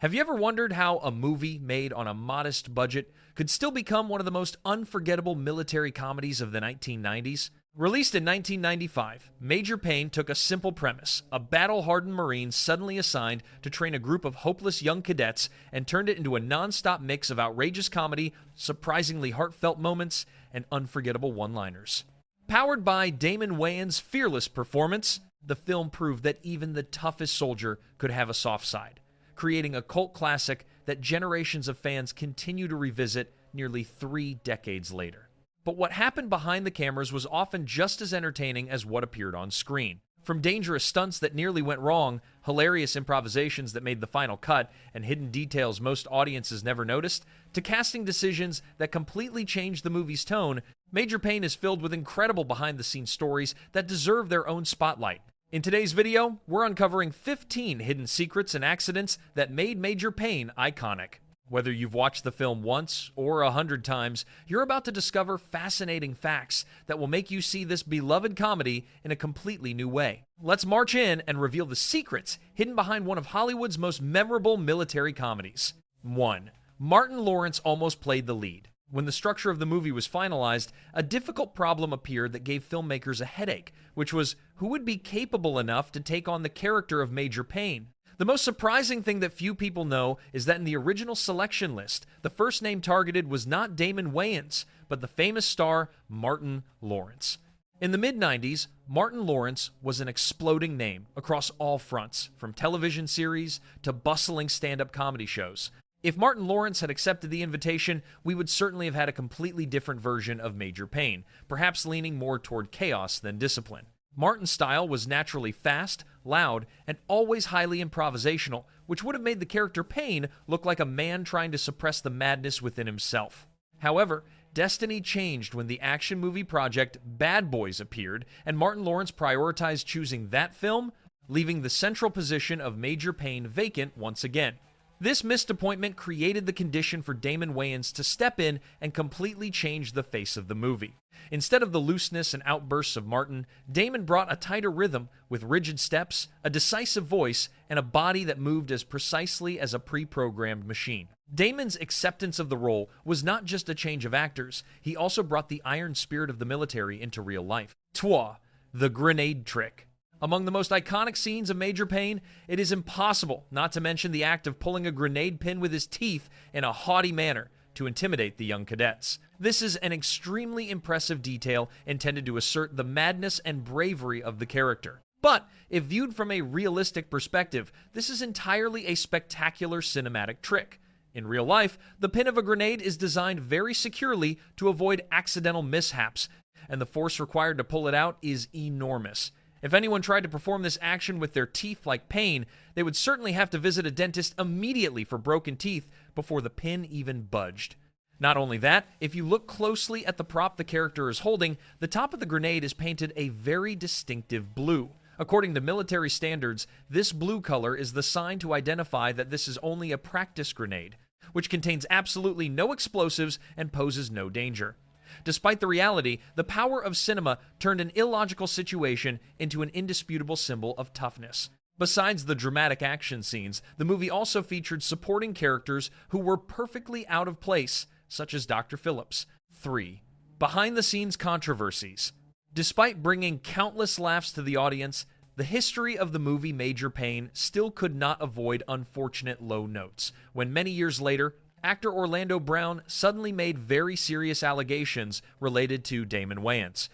Have you ever wondered how a movie made on a modest budget could still become one of the most unforgettable military comedies of the 1990s? Released in 1995, Major Payne took a simple premise, a battle-hardened Marine suddenly assigned to train a group of hopeless young cadets, and turned it into a nonstop mix of outrageous comedy, surprisingly heartfelt moments, and unforgettable one-liners. Powered by Damon Wayans' fearless performance, the film proved that even the toughest soldier could have a soft side, creating a cult classic that generations of fans continue to revisit nearly 3 decades later. But what happened behind the cameras was often just as entertaining as what appeared on screen. From dangerous stunts that nearly went wrong, hilarious improvisations that made the final cut, and hidden details most audiences never noticed, to casting decisions that completely changed the movie's tone, Major Payne is filled with incredible behind-the-scenes stories that deserve their own spotlight. In today's video, we're uncovering 15 hidden secrets and accidents that made Major Payne iconic. Whether you've watched the film once or 100 times, you're about to discover fascinating facts that will make you see this beloved comedy in a completely new way. Let's march in and reveal the secrets hidden behind one of Hollywood's most memorable military comedies. 1. Martin Lawrence almost played the lead. When the structure of the movie was finalized, a difficult problem appeared that gave filmmakers a headache, which was who would be capable enough to take on the character of Major Payne. The most surprising thing that few people know is that in the original selection list, the first name targeted was not Damon Wayans, but the famous star Martin Lawrence. In the mid-90s, Martin Lawrence was an exploding name across all fronts, from television series to bustling stand-up comedy shows. If Martin Lawrence had accepted the invitation, we would certainly have had a completely different version of Major Payne, perhaps leaning more toward chaos than discipline. Martin's style was naturally fast, loud, and always highly improvisational, which would have made the character Payne look like a man trying to suppress the madness within himself. However, destiny changed when the action movie project Bad Boys appeared, and Martin Lawrence prioritized choosing that film, leaving the central position of Major Payne vacant once again. This missed appointment created the condition for Damon Wayans to step in and completely change the face of the movie. Instead of the looseness and outbursts of Martin, Damon brought a tighter rhythm with rigid steps, a decisive voice, and a body that moved as precisely as a pre-programmed machine. Damon's acceptance of the role was not just a change of actors, he also brought the iron spirit of the military into real life. 2. The grenade trick. Among the most iconic scenes of Major Payne, it is impossible not to mention the act of pulling a grenade pin with his teeth in a haughty manner to intimidate the young cadets. This is an extremely impressive detail intended to assert the madness and bravery of the character. But if viewed from a realistic perspective, this is entirely a spectacular cinematic trick. In real life, the pin of a grenade is designed very securely to avoid accidental mishaps, and the force required to pull it out is enormous. If anyone tried to perform this action with their teeth like Payne, they would certainly have to visit a dentist immediately for broken teeth before the pin even budged. Not only that, if you look closely at the prop the character is holding, the top of the grenade is painted a very distinctive blue. According to military standards, this blue color is the sign to identify that this is only a practice grenade, which contains absolutely no explosives and poses no danger. Despite the reality, the power of cinema turned an illogical situation into an indisputable symbol of toughness. Besides the dramatic action scenes, the movie also featured supporting characters who were perfectly out of place, such as Dr. Phillips. 3. Behind-the-scenes controversies. Despite bringing countless laughs to the audience, the history of the movie Major Payne still could not avoid unfortunate low notes, when many years later, actor Orlando Brown suddenly made very serious allegations related to Damon Wayans.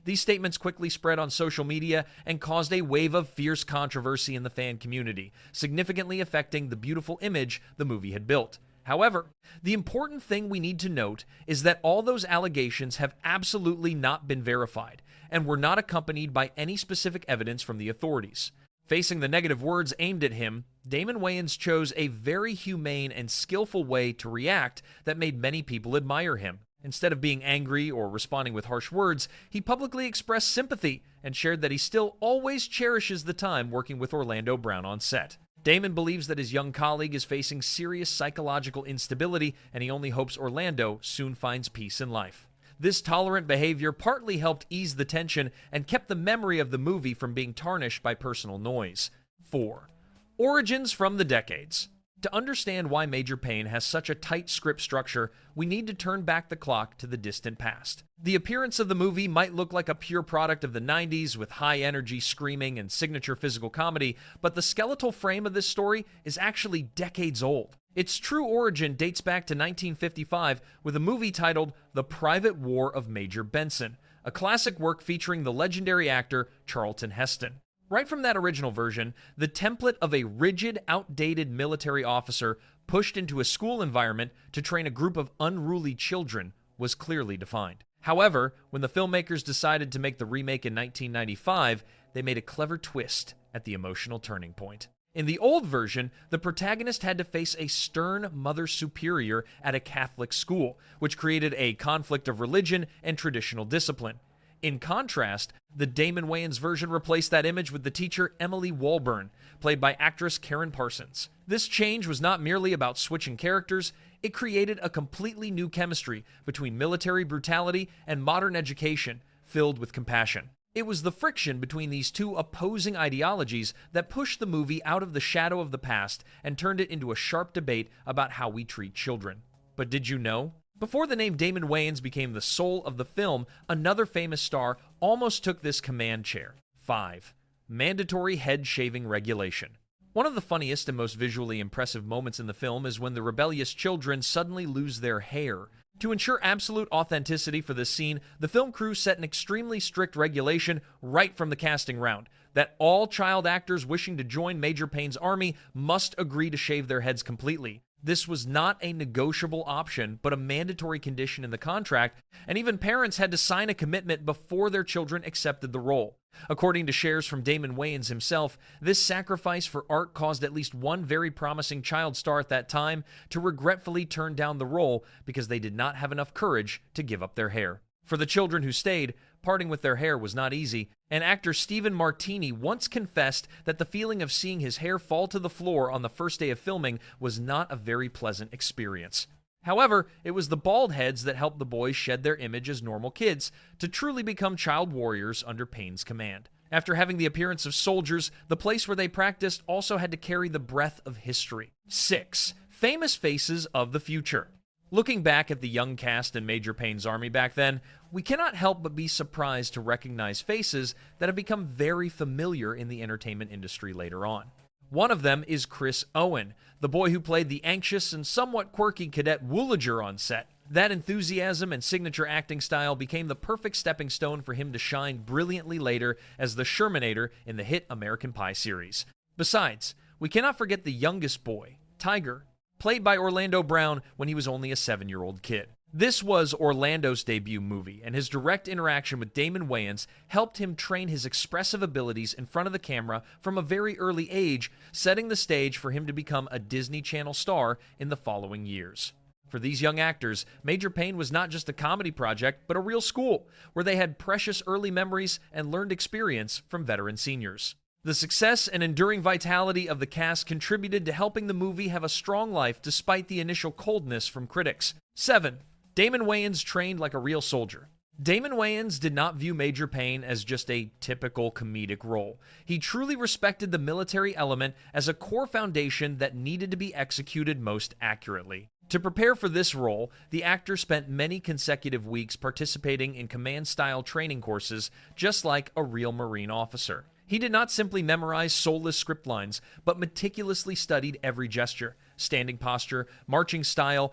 These statements quickly spread on social media and caused a wave of fierce controversy in the fan community, significantly affecting the beautiful image the movie had built. However, the important thing we need to note is that all those allegations have absolutely not been verified and were not accompanied by any specific evidence from the authorities. Facing the negative words aimed at him, Damon Wayans chose a very humane and skillful way to react that made many people admire him. Instead of being angry or responding with harsh words, he publicly expressed sympathy and shared that he still always cherishes the time working with Orlando Brown on set. Damon believes that his young colleague is facing serious psychological instability, and he only hopes Orlando soon finds peace in life. This tolerant behavior partly helped ease the tension and kept the memory of the movie from being tarnished by personal noise. 4. Origins from the decades. To understand why Major Payne has such a tight script structure, we need to turn back the clock to the distant past. The appearance of the movie might look like a pure product of the 90s with high-energy screaming and signature physical comedy, but the skeletal frame of this story is actually decades old. Its true origin dates back to 1955 with a movie titled The Private War of Major Benson, a classic work featuring the legendary actor Charlton Heston. Right from that original version, the template of a rigid, outdated military officer pushed into a school environment to train a group of unruly children was clearly defined. However, when the filmmakers decided to make the remake in 1995, they made a clever twist at the emotional turning point. In the old version, the protagonist had to face a stern mother superior at a Catholic school, which created a conflict of religion and traditional discipline. In contrast, the Damon Wayans version replaced that image with the teacher Emily Walburn, played by actress Karen Parsons. This change was not merely about switching characters, it created a completely new chemistry between military brutality and modern education, filled with compassion. It was the friction between these two opposing ideologies that pushed the movie out of the shadow of the past and turned it into a sharp debate about how we treat children. But did you know? Before the name Damon Wayans became the soul of the film, another famous star almost took this command chair. 5. Mandatory head shaving regulation. One of the funniest and most visually impressive moments in the film is when the rebellious children suddenly lose their hair. To ensure absolute authenticity for this scene, the film crew set an extremely strict regulation right from the casting round that all child actors wishing to join Major Payne's army must agree to shave their heads completely. This was not a negotiable option, but a mandatory condition in the contract, and even parents had to sign a commitment before their children accepted the role. According to shares from Damon Wayans himself, this sacrifice for art caused at least one very promising child star at that time to regretfully turn down the role because they did not have enough courage to give up their hair. For the children who stayed, parting with their hair was not easy, and actor Stephen Martini once confessed that the feeling of seeing his hair fall to the floor on the first day of filming was not a very pleasant experience. However, it was the bald heads that helped the boys shed their image as normal kids to truly become child warriors under Payne's command. After having the appearance of soldiers, the place where they practiced also had to carry the breath of history. 6. Famous faces of the future. Looking back at the young cast in Major Payne's army back then, we cannot help but be surprised to recognize faces that have become very familiar in the entertainment industry later on. One of them is Chris Owen, the boy who played the anxious and somewhat quirky cadet Woolager on set. That enthusiasm and signature acting style became the perfect stepping stone for him to shine brilliantly later as the Shermanator in the hit American Pie series. Besides, we cannot forget the youngest boy, Tiger, played by Orlando Brown when he was only a 7-year-old kid. This was Orlando's debut movie, and his direct interaction with Damon Wayans helped him train his expressive abilities in front of the camera from a very early age, setting the stage for him to become a Disney Channel star in the following years. For these young actors, Major Payne was not just a comedy project, but a real school, where they had precious early memories and learned experience from veteran seniors. The success and enduring vitality of the cast contributed to helping the movie have a strong life despite the initial coldness from critics. 7. Damon Wayans trained like a real soldier. Damon Wayans did not view Major Payne as just a typical comedic role. He truly respected the military element as a core foundation that needed to be executed most accurately. To prepare for this role, the actor spent many consecutive weeks participating in command-style training courses, just like a real Marine officer. He did not simply memorize soulless script lines, but meticulously studied every gesture, standing posture, marching style,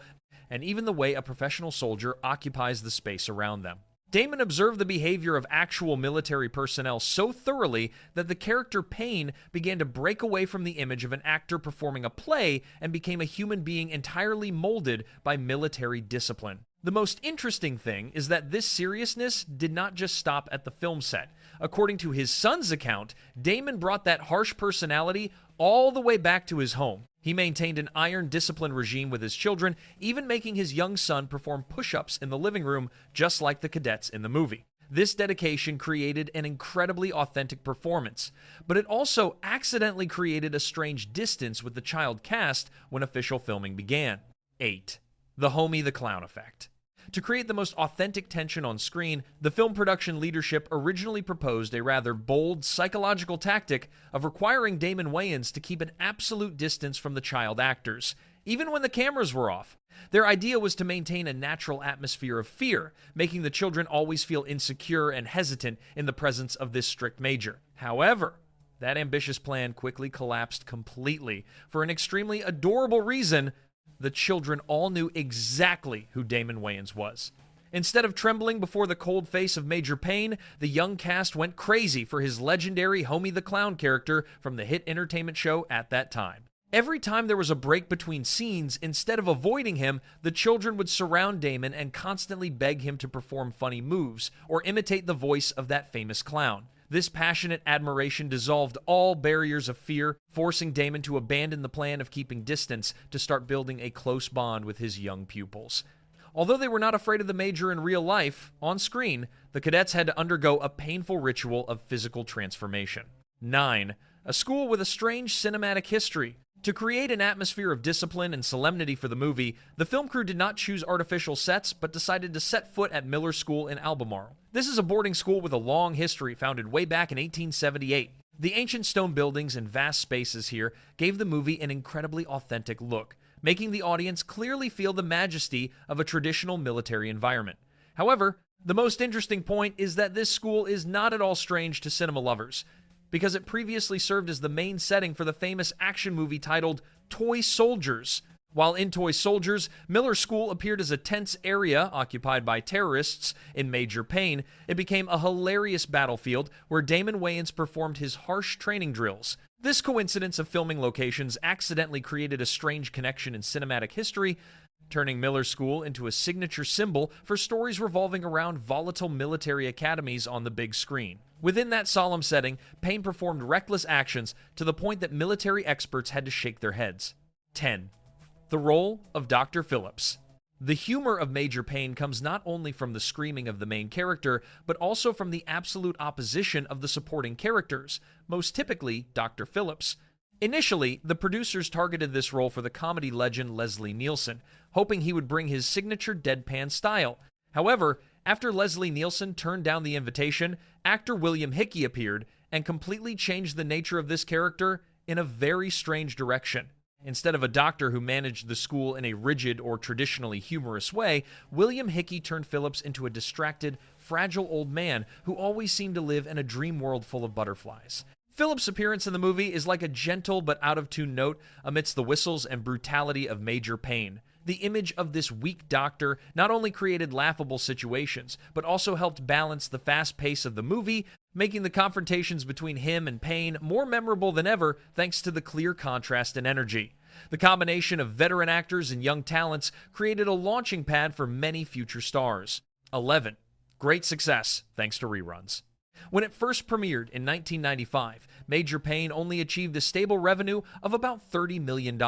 and even the way a professional soldier occupies the space around them. Damon observed the behavior of actual military personnel so thoroughly that the character Payne began to break away from the image of an actor performing a play and became a human being entirely molded by military discipline. The most interesting thing is that this seriousness did not just stop at the film set. According to his son's account, Damon brought that harsh personality all the way back to his home. He maintained an iron discipline regime with his children, even making his young son perform push-ups in the living room, just like the cadets in the movie. This dedication created an incredibly authentic performance, but it also accidentally created a strange distance with the child cast when official filming began. 8. The Homie the Clown effect. To create the most authentic tension on screen, the film production leadership originally proposed a rather bold psychological tactic of requiring Damon Wayans to keep an absolute distance from the child actors, even when the cameras were off. Their idea was to maintain a natural atmosphere of fear, making the children always feel insecure and hesitant in the presence of this strict major. However, that ambitious plan quickly collapsed completely for an extremely adorable reason. The children all knew exactly who Damon Wayans was. Instead of trembling before the cold face of Major Payne, the young cast went crazy for his legendary Homie the Clown character from the hit entertainment show at that time. Every time there was a break between scenes, instead of avoiding him, the children would surround Damon and constantly beg him to perform funny moves or imitate the voice of that famous clown. This passionate admiration dissolved all barriers of fear, forcing Damon to abandon the plan of keeping distance to start building a close bond with his young pupils. Although they were not afraid of the Major in real life, on screen, the cadets had to undergo a painful ritual of physical transformation. 9. A school with a strange cinematic history. To create an atmosphere of discipline and solemnity for the movie, the film crew did not choose artificial sets, but decided to set foot at Miller School in Albemarle. This is a boarding school with a long history, founded way back in 1878. The ancient stone buildings and vast spaces here gave the movie an incredibly authentic look, making the audience clearly feel the majesty of a traditional military environment. However, the most interesting point is that this school is not at all strange to cinema lovers, because it previously served as the main setting for the famous action movie titled Toy Soldiers. While in Toy Soldiers, Miller School appeared as a tense area occupied by terrorists. In Major Payne, it became a hilarious battlefield where Damon Wayans performed his harsh training drills. This coincidence of filming locations accidentally created a strange connection in cinematic history, turning Miller School into a signature symbol for stories revolving around volatile military academies on the big screen. Within that solemn setting, Payne performed reckless actions to the point that military experts had to shake their heads. 10. The role of Dr. Phillips. The humor of Major Payne comes not only from the screaming of the main character, but also from the absolute opposition of the supporting characters, most typically Dr. Phillips. Initially, the producers targeted this role for the comedy legend Leslie Nielsen, hoping he would bring his signature deadpan style. However, after Leslie Nielsen turned down the invitation, actor William Hickey appeared and completely changed the nature of this character in a very strange direction. Instead of a doctor who managed the school in a rigid or traditionally humorous way, William Hickey turned Phillips into a distracted, fragile old man who always seemed to live in a dream world full of butterflies. Phillips' appearance in the movie is like a gentle but out-of-tune note amidst the whistles and brutality of Major Payne. The image of this weak doctor not only created laughable situations, but also helped balance the fast pace of the movie, making the confrontations between him and Payne more memorable than ever thanks to the clear contrast and energy. The combination of veteran actors and young talents created a launching pad for many future stars. 11. Great success thanks to reruns. When it first premiered in 1995, Major Payne only achieved a stable revenue of about $30 million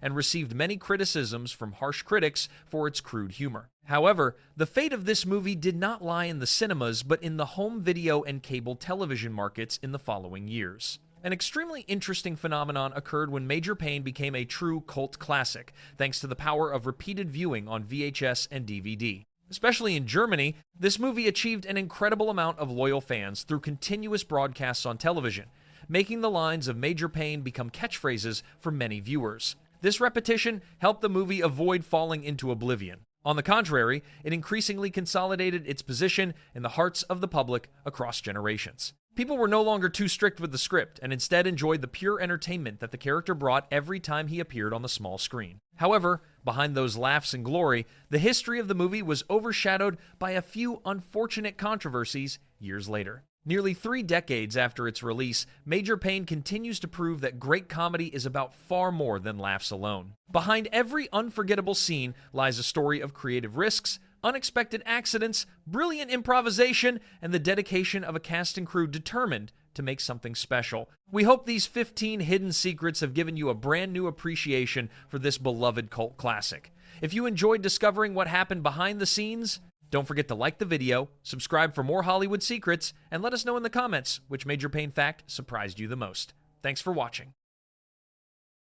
and received many criticisms from harsh critics for its crude humor. However, the fate of this movie did not lie in the cinemas but in the home video and cable television markets in the following years. An extremely interesting phenomenon occurred when Major Payne became a true cult classic, thanks to the power of repeated viewing on VHS and DVD. Especially in Germany, this movie achieved an incredible amount of loyal fans through continuous broadcasts on television, making the lines of Major Payne become catchphrases for many viewers. This repetition helped the movie avoid falling into oblivion. On the contrary, it increasingly consolidated its position in the hearts of the public across generations. People were no longer too strict with the script and instead enjoyed the pure entertainment that the character brought every time he appeared on the small screen. However, behind those laughs and glory, the history of the movie was overshadowed by a few unfortunate controversies years later. Nearly 3 decades after its release, Major Payne continues to prove that great comedy is about far more than laughs alone. Behind every unforgettable scene lies a story of creative risks, unexpected accidents, brilliant improvisation, and the dedication of a cast and crew determined to make something special. We hope these 15 hidden secrets have given you a brand new appreciation for this beloved cult classic. If you enjoyed discovering what happened behind the scenes, don't forget to like the video, subscribe for more Hollywood secrets, and let us know in the comments which Major Payne fact surprised you the most. Thanks for watching.